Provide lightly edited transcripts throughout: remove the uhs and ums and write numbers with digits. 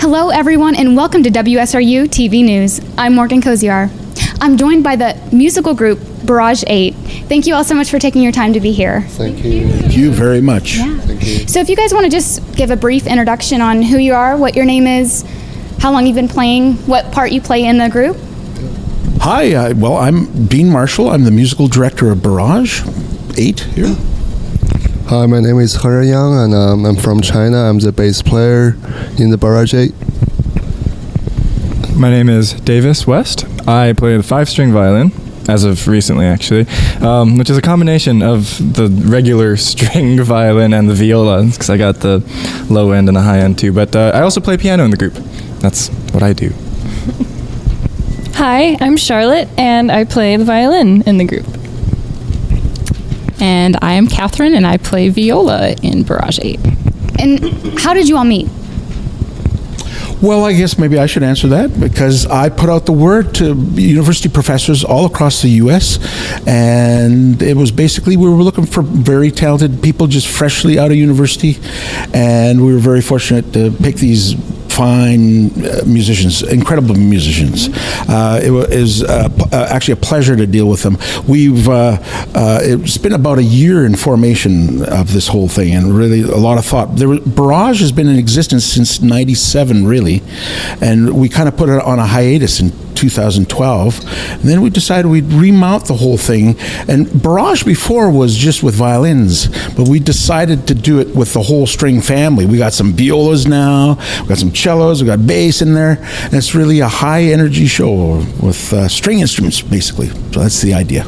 Hello, everyone, and welcome to WSRU-TV News. I'm Morgan Koziar. I'm joined by the musical group Barrage 8. Thank you all so much for taking your time to be here. Thank you. Thank you very much. Yeah. Thank you. So if you guys want to just give a brief introduction on who you are, what your name is, how long you've been playing, what part you play in the group. Hi, I'm Dean Marshall. I'm the musical director of Barrage 8 here. Hi, my name is He Yang, and I'm from China. I'm the bass player in the Barrage 8. My name is Davis West. I play the 5-string violin, as of recently actually, which is a combination of the regular string violin and the viola, because I got the low end and the high end too. But I also play piano in the group. That's what I do. Hi, I'm Charlotte, and I play the violin in the group. And I am Catherine, and I play viola in Barrage 8. And how did you all meet? Well, I guess maybe I should answer that, because I put out the word to university professors all across the U.S., and it was basically we were looking for very talented people just freshly out of university, and we were very fortunate to pick these fine musicians, incredible musicians. It was actually a pleasure to deal with them. It's been about a year in formation of this whole thing, and really a lot of thought. Barrage has been in existence since '97, really, and we kind of put it on a hiatus in 2012, and then we decided we'd remount the whole thing. And Barrage before was just with violins, but we decided to do it with the whole string family. We got some violas now, we got some cellos, we got bass in there, and it's really a high energy show with string instruments, basically. So that's the idea.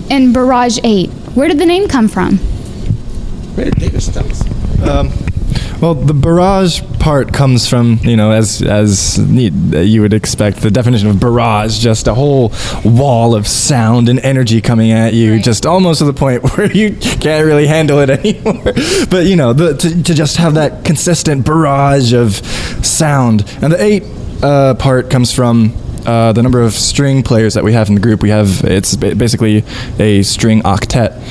And Barrage 8, where did the name come from? Where did Davis tell us? Well, the barrage part comes from, as you would expect, the definition of barrage, just a whole wall of sound and energy coming at you, right. Just almost to the point where you can't really handle it anymore. But, to just have that consistent barrage of sound. And the 8 part comes from the number of string players that we have in the group. It's basically a string octet.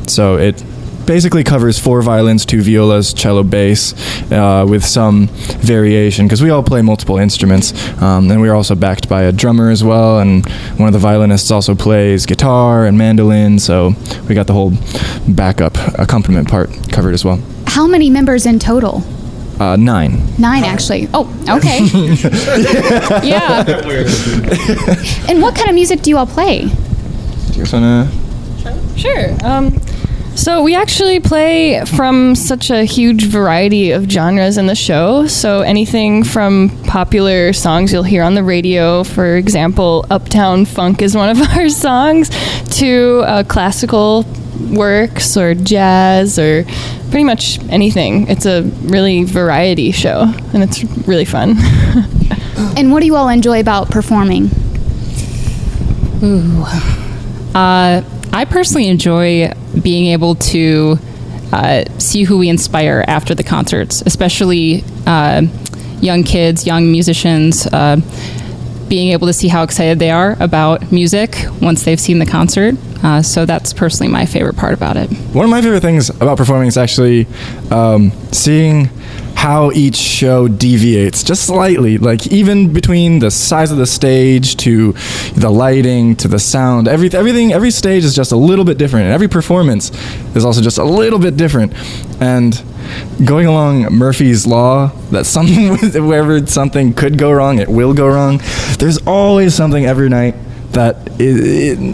So it basically covers 4 violins, 2 violas, cello, bass, with some variation, because we all play multiple instruments, and we're also backed by a drummer as well, and one of the violinists also plays guitar and mandolin, so we got the whole backup accompaniment part covered as well. How many members in total? 9. 9, actually. Oh, okay. Yeah. And what kind of music do you all play? Do you guys wanna? Sure. So we actually play from such a huge variety of genres in the show. So anything from popular songs you'll hear on the radio, for example, Uptown Funk is one of our songs, to classical works or jazz or pretty much anything. It's a really variety show, and it's really fun. And what do you all enjoy about performing? Ooh. I personally enjoy being able to see who we inspire after the concerts, especially young kids, young musicians, being able to see how excited they are about music once they've seen the concert. So that's personally my favorite part about it. One of my favorite things about performing is actually seeing how each show deviates just slightly, like even between the size of the stage to the lighting to the sound, every stage is just a little bit different, and every performance is also just a little bit different. And going along Murphy's law that wherever something could go wrong, it will go wrong. There's always something every night that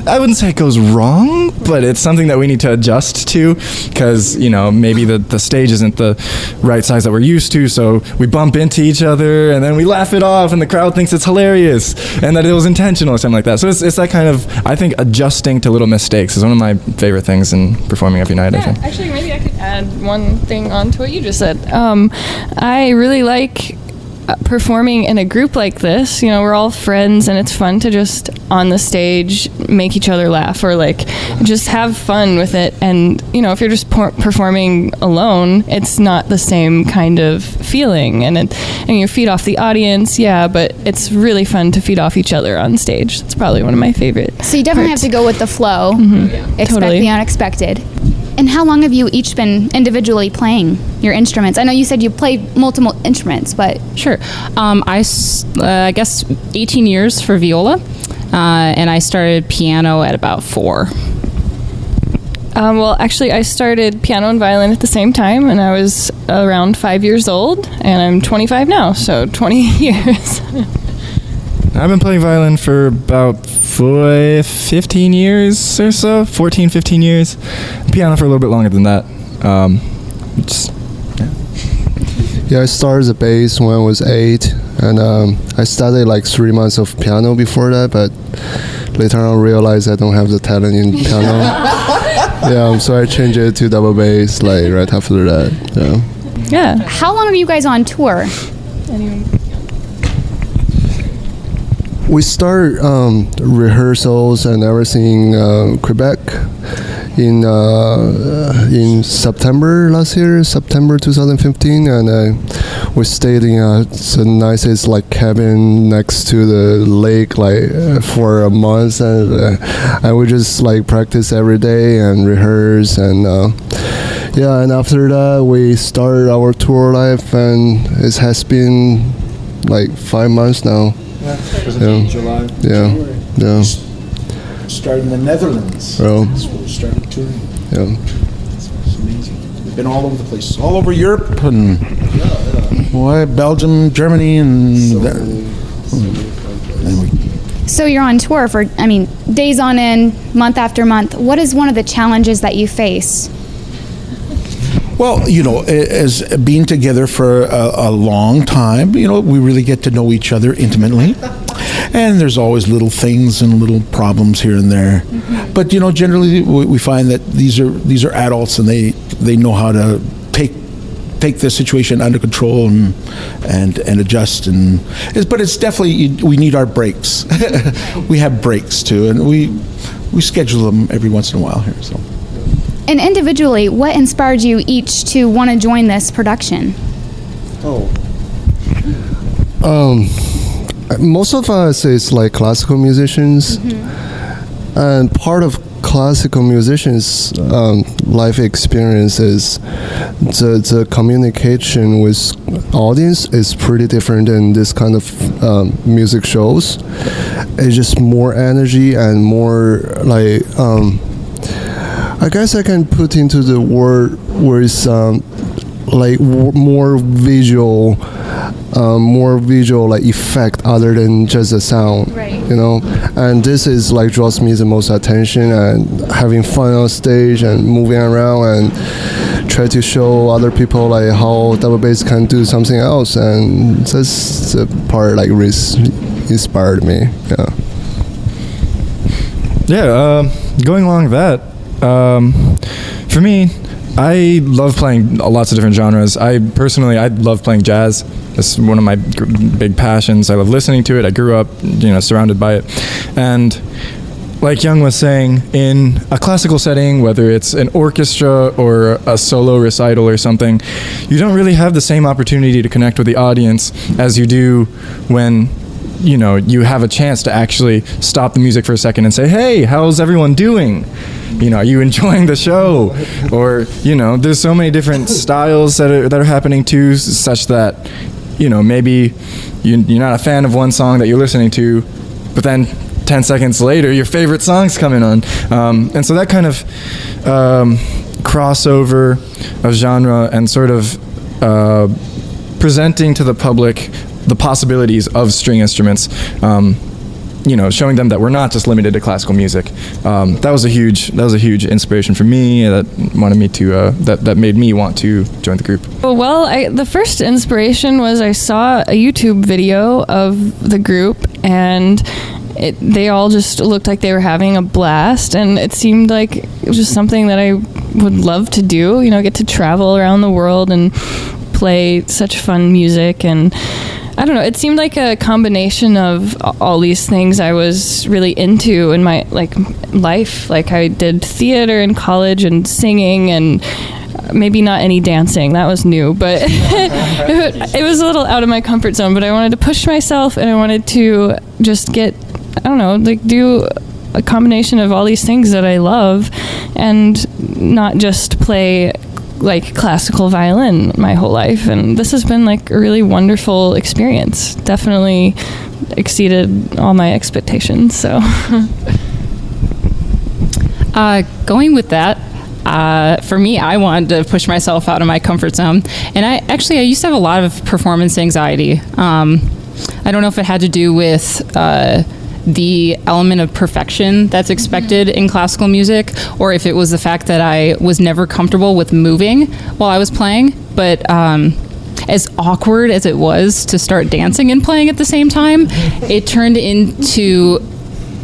I wouldn't say it goes wrong, but it's something that we need to adjust to, because maybe the stage isn't the right size that we're used to, so we bump into each other and then we laugh it off and the crowd thinks it's hilarious and that it was intentional or something like that. So it's that kind of, I think, adjusting to little mistakes is one of my favorite things in performing every night. Yeah, I think. Actually, maybe I could add one thing on to what you just said. I really like performing in a group like this. We're all friends, and it's fun to just on the stage make each other laugh, or like just have fun with it. And if you're just performing alone, it's not the same kind of feeling, and you feed off the audience, but it's really fun to feed off each other on stage. It's probably one of my favorite So you definitely parts. have to go with the flow. Mm-hmm. Expect Totally. the unexpected. And how long have you each been individually playing your instruments? I know you said you play multiple instruments, but... Sure. I guess 18 years for viola, and I started piano at about 4. Well, actually, I started piano and violin at the same time, and I was around 5 years old, and I'm 25 now, so 20 years. I've been playing violin for about 15 years or so, 14, 15 years. Piano for a little bit longer than that. Yeah, I started the bass when I was 8, and I studied like 3 months of piano before that, but later on I realized I don't have the talent in piano. Yeah, so I changed it to double bass like right after that. Yeah. How long are you guys on tour? We start rehearsals and everything in Quebec in September last year, September 2015, and we stayed in the nicest like cabin next to the lake for a month, and we just like practice every day and rehearse, and yeah, and after that we started our tour life, and it has been like 5 months now. July. Yeah. Started in the Netherlands. Oh. That's where we started touring. Yeah. It's amazing. We've been all over the place, all over Europe and Belgium, Germany, and So you're on tour for, days on end, month after month. What is one of the challenges that you face? Well, as being together for a long time, we really get to know each other intimately. And there's always little things and little problems here and there. Mm-hmm. But, generally we find that these are adults, and they know how to take the situation under control and adjust. But it's definitely, we need our breaks. We have breaks too, and we schedule them every once in a while here, so. And individually, what inspired you each to want to join this production? Most of us is like classical musicians, mm-hmm. and part of classical musicians' life experience is the communication with audience is pretty different than this kind of music shows. It's just more energy and more like I guess I can put into the word where it's like more visual like effect other than just the sound, right. And this is like draws me the most attention, and having fun on stage and moving around and try to show other people like how double bass can do something else, and that's the part like really inspired me. Going along that, for me, I love playing lots of different genres. I love playing jazz. It's one of my big passions. I love listening to it. I grew up, surrounded by it. And like Young was saying, in a classical setting, whether it's an orchestra or a solo recital or something, you don't really have the same opportunity to connect with the audience as you do when you have a chance to actually stop the music for a second and say, hey, how's everyone doing? Are you enjoying the show? Or, there's so many different styles that are happening too, such that, maybe you're not a fan of one song that you're listening to, but then 10 seconds later, your favorite song's coming on. And so that kind of crossover of genre and sort of presenting to the public the possibilities of string instruments, showing them that we're not just limited to classical music. That was a huge inspiration for me. That made me want to join the group. Well, the first inspiration was I saw a YouTube video of the group, and they all just looked like they were having a blast, and it seemed like it was just something that I would love to do. Get to travel around the world and play such fun music, and I don't know, it seemed like a combination of all these things I was really into in my life. Like I did theater in college and singing, and maybe not any dancing, that was new, but it was a little out of my comfort zone. But I wanted to push myself, and I wanted to just get, do a combination of all these things that I love, and not just play like classical violin my whole life. And this has been like a really wonderful experience. Definitely exceeded all my expectations. So going with that, for me, I wanted to push myself out of my comfort zone. And I used to have a lot of performance anxiety. I don't know if it had to do with the element of perfection that's expected in classical music, or if it was the fact that I was never comfortable with moving while I was playing. But as awkward as it was to start dancing and playing at the same time, it turned into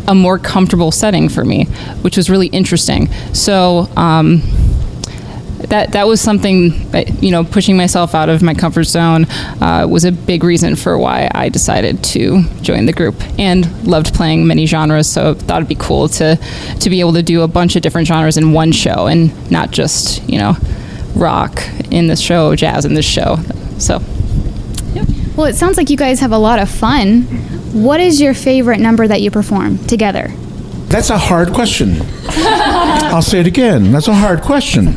a more comfortable setting for me, which was really interesting. So that was something that, pushing myself out of my comfort zone was a big reason for why I decided to join the group, and loved playing many genres. So thought it'd be cool to be able to do a bunch of different genres in one show, and not just rock in this show, jazz in this show. So. Well, it sounds like you guys have a lot of fun. What is your favorite number that you perform together? That's a hard question. I'll say it again. That's a hard question.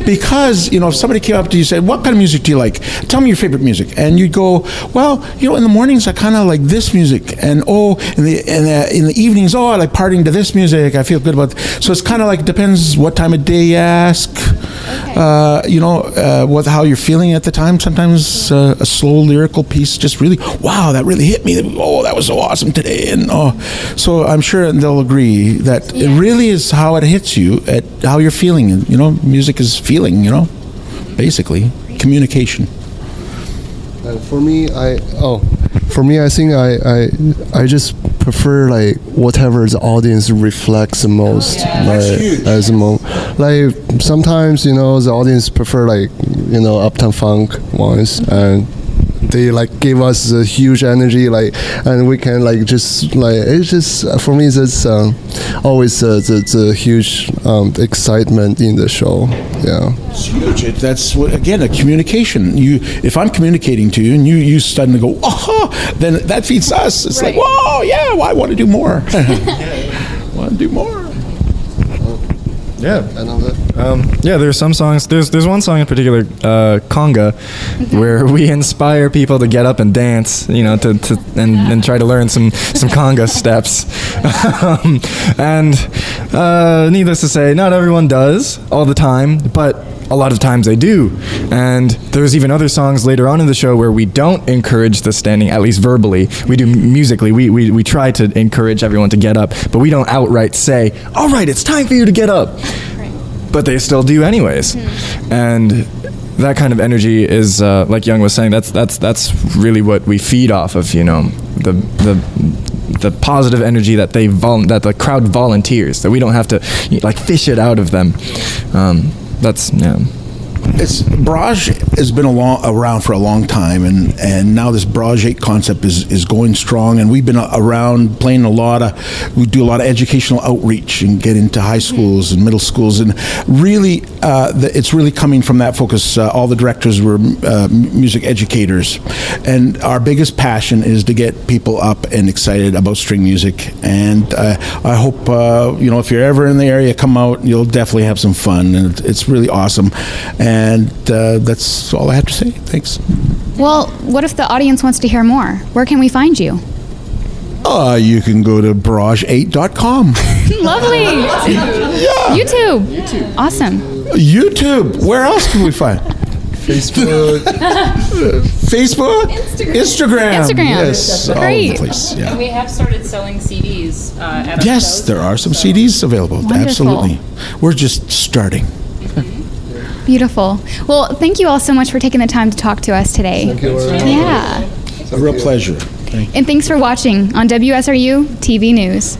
Because, if somebody came up to you and said, what kind of music do you like? Tell me your favorite music. And you'd go, well, in the mornings I kind of like this music. And in the evenings, I like partying to this music. I feel good about it. So it's kind of like, depends what time of day you ask. Okay. How you're feeling at the time. Sometimes a slow lyrical piece just really, wow, that really hit me. Oh, that was so awesome today. And so I'm sure they'll agree that it really is how it hits you, at how you're feeling. And, music is feeling, basically communication. For me, I think I just prefer like whatever the audience reflects the most. Like sometimes the audience prefer like Uptown Funk ones, and they like give us a huge energy, like, and we can like just like, it's just for me that's always the huge excitement in the show. Yeah, it's huge. That's again a communication. If I'm communicating to you and you suddenly go, then that feeds us. It's right. Like, whoa, yeah, well, I want to do more. Want to do more. Yeah. There's some songs. There's one song in particular, Conga, where we inspire people to get up and dance, and try to learn some Conga steps. And needless to say, not everyone does all the time, but a lot of times they do. And there's even other songs later on in the show where we don't encourage the standing, at least verbally. We do musically. We try to encourage everyone to get up, but we don't outright say, all right, it's time for you to get up. Right. But they still do anyways. And that kind of energy is, like Young was saying, that's really what we feed off of, the positive energy that that the crowd volunteers, that we don't have to like fish it out of them. Barrage has been around for a long time, and now this Barrage 8 concept is going strong, and we've been around playing we do a lot of educational outreach and get into high schools and middle schools, and really it's really coming from that focus. All the directors were music educators, and our biggest passion is to get people up and excited about string music. And I hope if you're ever in the area, come out. You'll definitely have some fun, and it's really awesome. And that's all I have to say. Thanks. Well, what if the audience wants to hear more? Where can we find you? You can go to barrage8.com. Lovely. Yeah. YouTube. Awesome. YouTube. Where else can we find? Facebook. Facebook? Instagram. Yes. Great. All over the place. Yeah. And we have started selling CDs at our Yes, shows, there are some CDs available. Wonderful. Absolutely. We're just starting. Beautiful. Well, thank you all so much for taking the time to talk to us today. Thank you very much. Yeah. It's a real pleasure. And thanks for watching on WSRU-TV News.